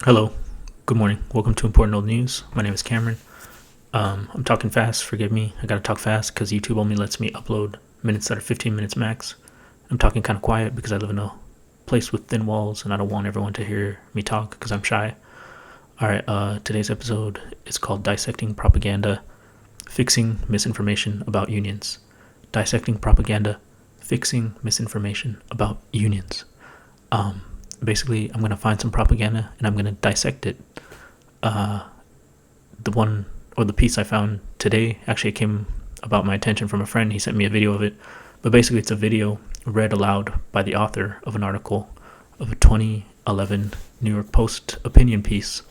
Hello, good morning. Welcome to Important Old News. My name is Cameron. I'm talking fast. Forgive me. I gotta talk fast because YouTube only lets me upload minutes that are 15 minutes max. I'm talking kind of quiet because I live in a place with thin walls and I don't want everyone to hear me talk because I'm shy. All right. Today's episode is called "Dissecting Propaganda: Fixing Misinformation About Unions." Dissecting propaganda, fixing misinformation about unions. Basically, I'm gonna find some propaganda and I'm gonna dissect it. The one or the piece I found today actually came about my attention from a friend. He sent me a video of it, but basically it's a video read aloud by the author of an article of a 2011 New York Post opinion piece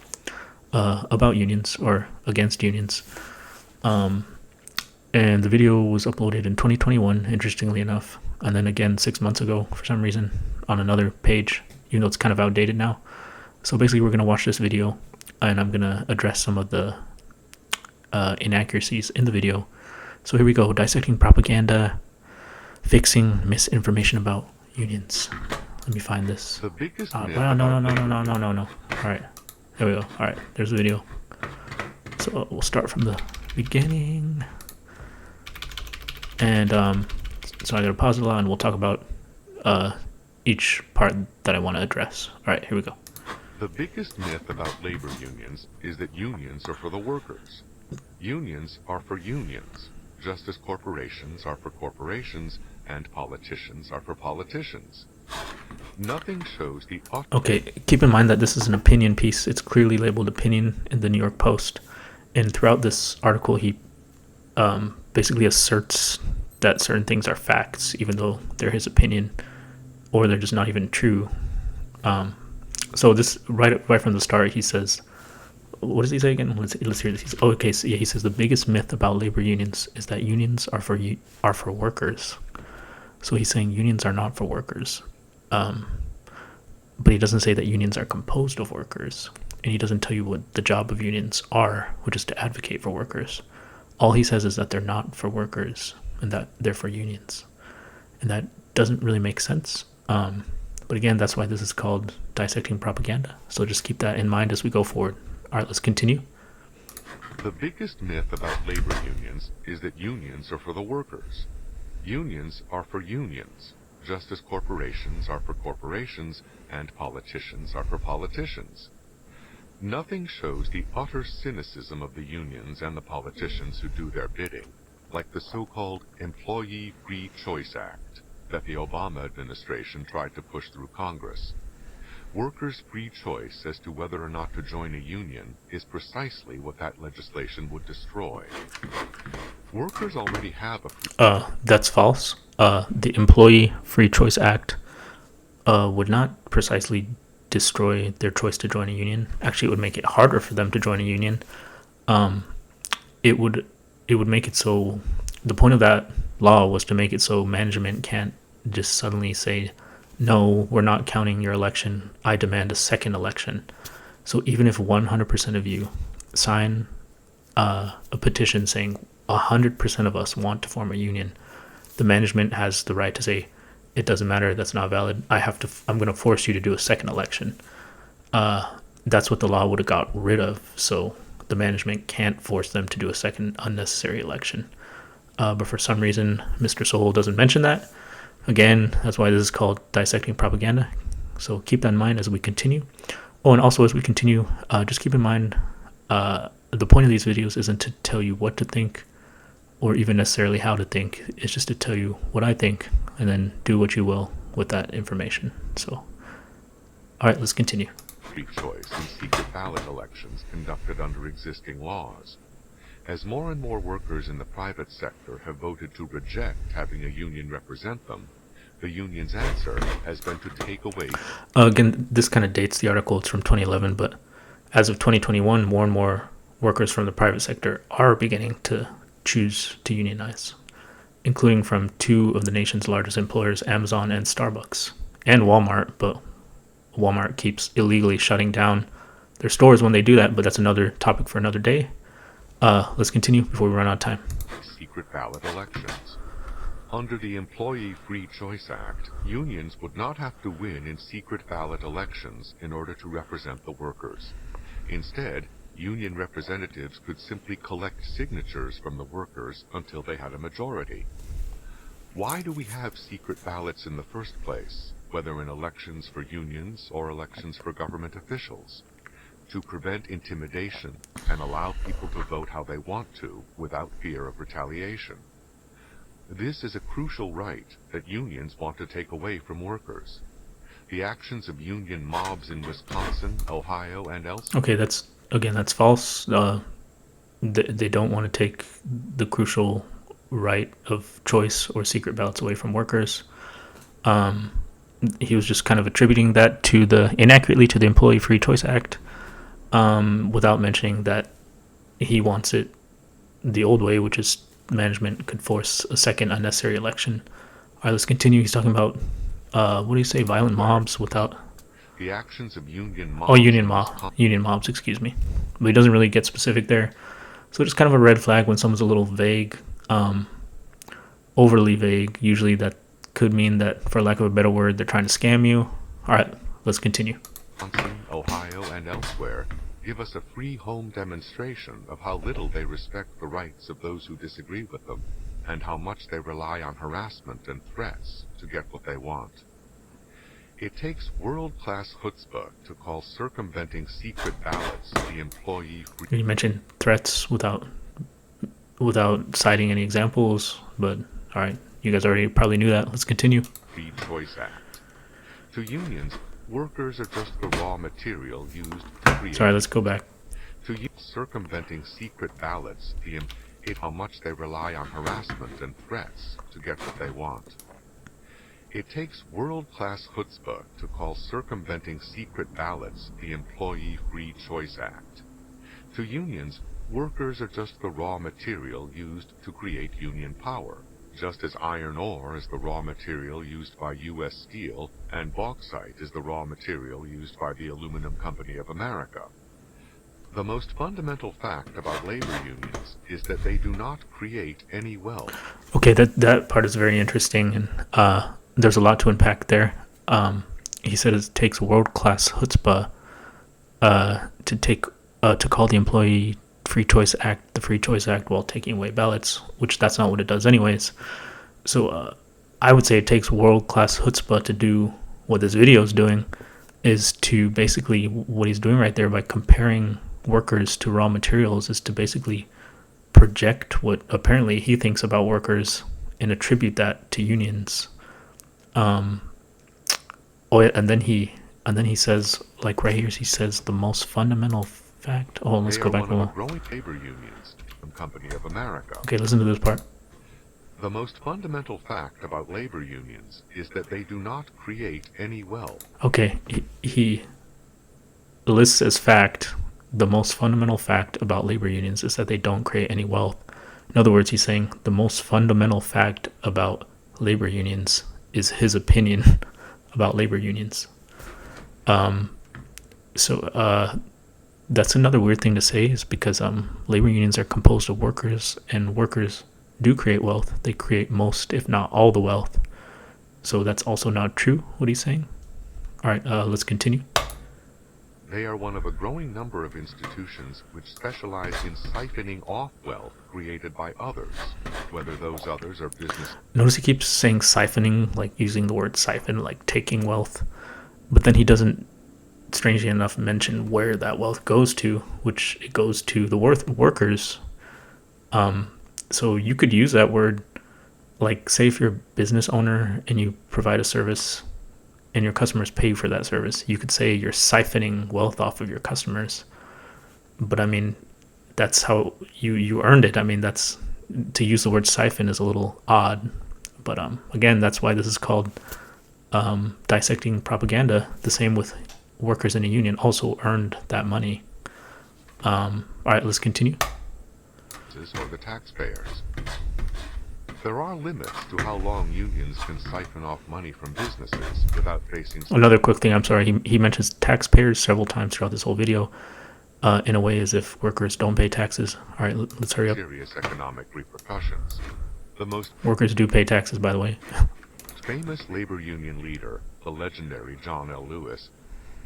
about unions or against unions. And the video was uploaded in 2021, interestingly enough, and then again 6 months ago for some reason on another page, even though it's kind of outdated now. So basically, we're going to watch this video and I'm going to address some of the inaccuracies in the video. So here we go. Dissecting propaganda, fixing misinformation about unions. Let me find this. The biggest No. All right. There we go. All right. There's the video. So we'll start from the beginning. And so I got to pause it a lot and we'll talk about each part that I want to address. All right. Here we go. The biggest myth about labor unions is that unions are for the workers. Unions are for unions, just as corporations are for corporations and politicians are for politicians. Nothing shows the... Okay, keep in mind that this is an opinion piece. It's clearly labeled opinion in the New York Post. And throughout this article, he basically asserts that certain things are facts, even though they're his opinion, or they're just not even true. So this right from the start, he says, what does he say again? Let's hear this. He says the biggest myth about labor unions is that unions are for workers. So he's saying unions are not for workers. But he doesn't say that unions are composed of workers, and he doesn't tell you what the job of unions are, which is to advocate for workers. All he says is that they're not for workers and that they're for unions, and that doesn't really make sense. But again, that's why this is called dissecting propaganda. So just keep that in mind as we go forward. All right, let's continue. The biggest myth about labor unions is that unions are for the workers. Unions are for unions, just as corporations are for corporations and politicians are for politicians. Nothing shows the utter cynicism of the unions and the politicians who do their bidding, like the so-called Employee Free Choice Act that the Obama administration tried to push through Congress. Workers' free choice as to whether or not to join a union is precisely what that legislation would destroy. Workers already have a That's false. The Employee Free Choice Act would not precisely destroy their choice to join a union. Actually, it would make it harder for them to join a union. It would make it so. The point of that law was to make it so management can't just suddenly say, no, we're not counting your election. I demand a second election. So even if 100% of you sign a petition saying 100% of us want to form a union, the management has the right to say, it doesn't matter, that's not valid. I'm going to force you to do a second election. That's what the law would have got rid of. So the management can't force them to do a second unnecessary election. But for some reason, Mr. Sowell doesn't mention that. Again, that's why this is called dissecting propaganda. So keep that in mind as we continue. Oh, and also as we continue, just keep in mind, the point of these videos isn't to tell you what to think or even necessarily how to think. It's just to tell you what I think and then do what you will with that information. So, all right, let's continue. free choice in secret ballot elections conducted under existing laws. As more and more workers in the private sector have voted to reject having a union represent them, the union's answer has been to take away... Again, this kind of dates the article. It's from 2011, but as of 2021, more and more workers from the private sector are beginning to choose to unionize, including from two of the nation's largest employers, Amazon and Starbucks, and Walmart, but Walmart keeps illegally shutting down their stores when they do that, but that's another topic for another day. Let's continue before we run out of time. Secret ballot elections. Under the Employee Free Choice Act, unions would not have to win in secret ballot elections in order to represent the workers. Instead, union representatives could simply collect signatures from the workers until they had a majority. Why do we have secret ballots in the first place, whether in elections for unions or elections for government officials? To prevent intimidation and allow people to vote how they want to without fear of retaliation. This is a crucial right that unions want to take away from workers. The actions of union mobs in Wisconsin, Ohio, and elsewhere. Okay, that's false. They don't want to take the crucial right of choice or secret ballots away from workers. He was just kind of attributing that inaccurately to the Employee Free Choice Act, without mentioning that he wants it the old way, which is management could force a second unnecessary election. All right, let's continue. He's talking about what do you say? Violent mobs without. The actions of union mobs. Oh, union mobs. Excuse me, but he doesn't really get specific there. So it's kind of a red flag when someone's a little vague, overly vague. Usually that could mean that, for lack of a better word, they're trying to scam you. All right, let's continue. Wisconsin, Ohio, and elsewhere give us a free home demonstration of how little they respect the rights of those who disagree with them, and how much they rely on harassment and threats to get what they want. It takes world-class chutzpah to call circumventing secret ballots the employee free... You mentioned threats without citing any examples, but all right, you guys already probably knew that. Let's continue. Free Choice Act. To unions, workers are just the raw material used to create... Sorry, let's go back. To use circumventing secret ballots, how much they rely on harassment and threats to get what they want. It takes world-class chutzpah to call circumventing secret ballots the Employee Free Choice Act. To unions, workers are just the raw material used to create union power, just as iron ore is the raw material used by U.S. Steel and bauxite is the raw material used by the Aluminum Company of America. The most fundamental fact about labor unions is that they do not create any wealth. Okay, that part is very interesting, and there's a lot to unpack there. He said it takes world-class chutzpah to call the Employee Free Choice Act the Free Choice Act while taking away ballots, which that's not what it does anyways. So I would say it takes world-class chutzpah to do what this video is doing, is to basically, what he's doing right there by comparing workers to raw materials is to basically project what apparently he thinks about workers and attribute that to unions. And then he says, like right here, he says the most fundamental fact. Oh, let's go back a little. Growing labor unions, Company of America. Okay, listen to this part. The most fundamental fact about labor unions is that they do not create any wealth. Okay, he lists as fact, the most fundamental fact about labor unions is that they don't create any wealth. In other words, he's saying the most fundamental fact about labor unions is his opinion about labor unions. So that's another weird thing to say, is because labor unions are composed of workers, and workers do create wealth. They create most, if not all, the wealth. So that's also not true, what he's saying. All right, let's continue. They are one of a growing number of institutions which specialize in siphoning off wealth created by others, whether those others are business... Notice he keeps saying siphoning, like using the word siphon, like taking wealth. But then he doesn't, strangely enough, mention where that wealth goes to, which it goes to the workers. So you could use that word, like, say if you're a business owner and you provide a service and your customers pay you for that service, you could say you're siphoning wealth off of your customers. But I mean, that's how you earned it. I mean, that's, to use the word siphon is a little odd. But again, that's why this is called dissecting propaganda. The same with workers in a union also earned that money. All right, let's continue. ...or the taxpayers. There are limits to how long unions can siphon off money from businesses without facing... Another quick thing, I'm sorry, he mentions taxpayers several times throughout this whole video, in a way as if workers don't pay taxes. All right, let's hurry up. ...serious economic repercussions. The most Workers do pay taxes, by the way. famous labor union leader, the legendary John L. Lewis,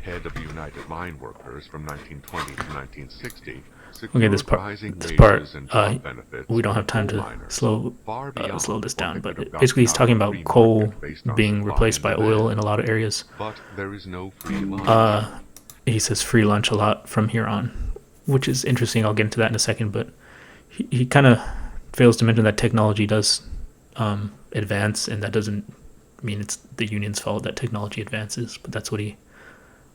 head of the United Mine Workers from 1920 to 1960, Okay, this secured part, rising this wages part, and job benefits we don't for have time coal to miners, slow far beyond this what down. they could have But gotten basically, he's out of talking a free about coal market based on being supply replaced and by oil in demand. a lot of areas. But there is no free lunch. He says free lunch a lot from here on, which is interesting. I'll get into that in a second. But he kind of fails to mention that technology does advance, and that doesn't mean it's the union's fault that technology advances. But that's what he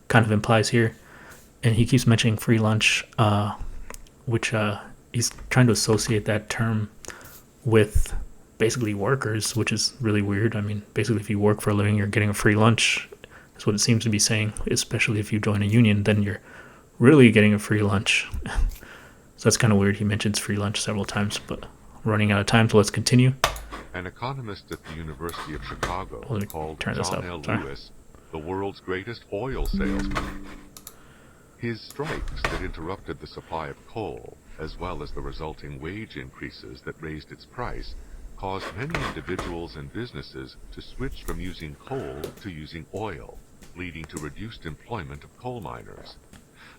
kind of implies here. And he keeps mentioning free lunch, which he's trying to associate that term with basically workers, which is really weird. I mean, basically, if you work for a living, you're getting a free lunch. That's what it seems to be saying, especially if you join a union, then you're really getting a free lunch. So that's kind of weird. He mentions free lunch several times, but running out of time, so let's continue. An economist at the University of Chicago Let me called turn this John up. L. Sorry. Lewis the world's greatest oil salesman. His strikes that interrupted the supply of coal, as well as the resulting wage increases that raised its price, caused many individuals and businesses to switch from using coal to using oil, leading to reduced employment of coal miners.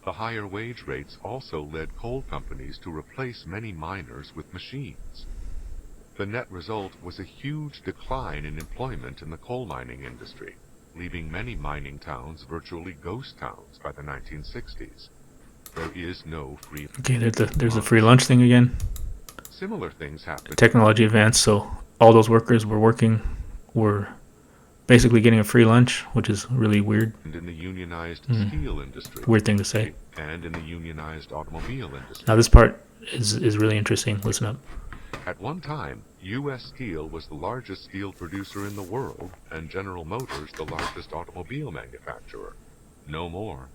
The higher wage rates also led coal companies to replace many miners with machines. The net result was a huge decline in employment in the coal mining industry, leaving many mining towns virtually ghost towns by the 1960s. There is no free lunch. Okay, there's the free lunch thing again. Similar things happen. Technology advanced, so all those workers were basically getting a free lunch, which is really weird. And in the unionized steel industry. Weird thing to say. And in the unionized automobile industry. Now this part is really interesting. Listen up. At one time, U.S. Steel was the largest steel producer in the world, and General Motors the largest automobile manufacturer. No more.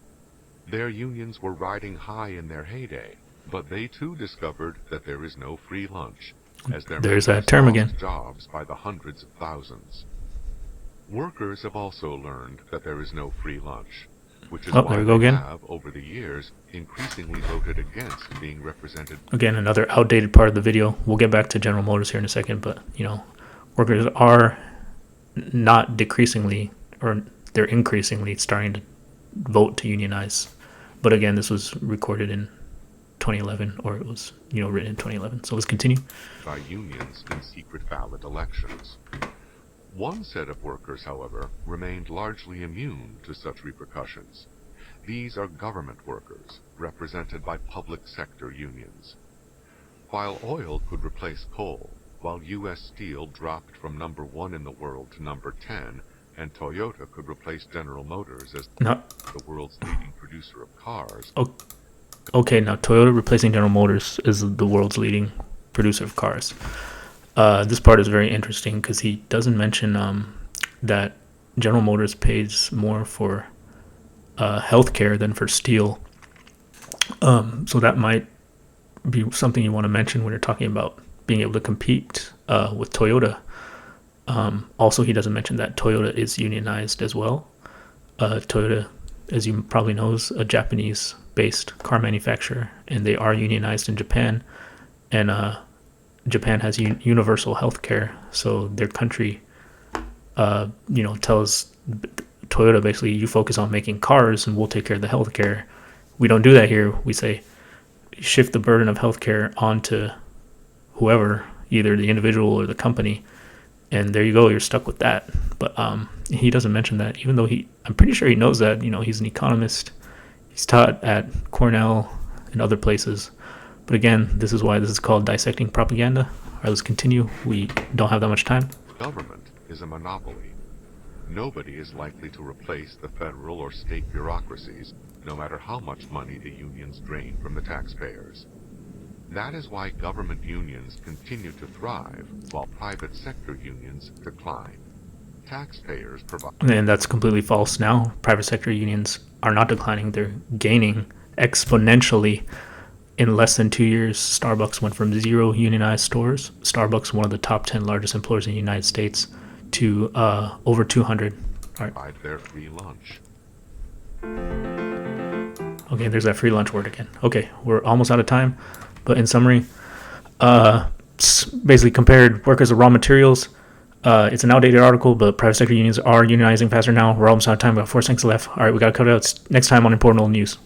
Their unions were riding high in their heyday, but they too discovered that there is no free lunch, as their There's members that term lost again. jobs by the hundreds of thousands. Workers have also learned that there is no free lunch, which is Oh, why there we go they again. have, over the years, increasingly voted against being represented. Again, another outdated part of the video. We'll get back to General Motors here in a second, but workers are not decreasingly, or they're increasingly starting to vote to unionize. But again, this was recorded in 2011, or it was written in 2011. So let's continue. By unions in secret ballot elections. One set of workers, however, remained largely immune to such repercussions. These are government workers, represented by public sector unions. While oil could replace coal, while U.S. Steel dropped from number 1 in the world to number 10, and Toyota could replace General Motors as the world's leading producer of cars. Okay, now Toyota replacing General Motors is the world's leading producer of cars. This part is very interesting because he doesn't mention that General Motors pays more for healthcare than for steel. So that might be something you want to mention when you're talking about being able to compete with Toyota. Also, he doesn't mention that Toyota is unionized as well. Toyota, as you probably know, is a Japanese-based car manufacturer, and they are unionized in Japan. And Japan has universal health care, so their country, tells Toyota basically, you focus on making cars and we'll take care of the health care. We don't do that here. We say, shift the burden of healthcare onto whoever, either the individual or the company, and there you go, you're stuck with that. But he doesn't mention that, even though I'm pretty sure he knows that. He's an economist. He's taught at Cornell and other places. But again, this is why this is called Dissecting Propaganda. All right, let's continue. We don't have that much time. Government is a monopoly. Nobody is likely to replace the federal or state bureaucracies, no matter how much money the unions drain from the taxpayers. That is why government unions continue to thrive, while private sector unions decline. Taxpayers provide... And that's completely false now. Private sector unions are not declining. They're gaining exponentially. In less than 2 years, Starbucks went from 0 unionized stores, Starbucks, one of the top 10 largest employers in the United States, to over 200. All right. Provide their free lunch. Okay, there's that free lunch word again. Okay, we're almost out of time, but in summary, basically compared workers to raw materials. It's an outdated article, but private sector unions are unionizing faster now. We're almost out of time. About 4 seconds left. All right, we got to cut it out next time on Important Old News.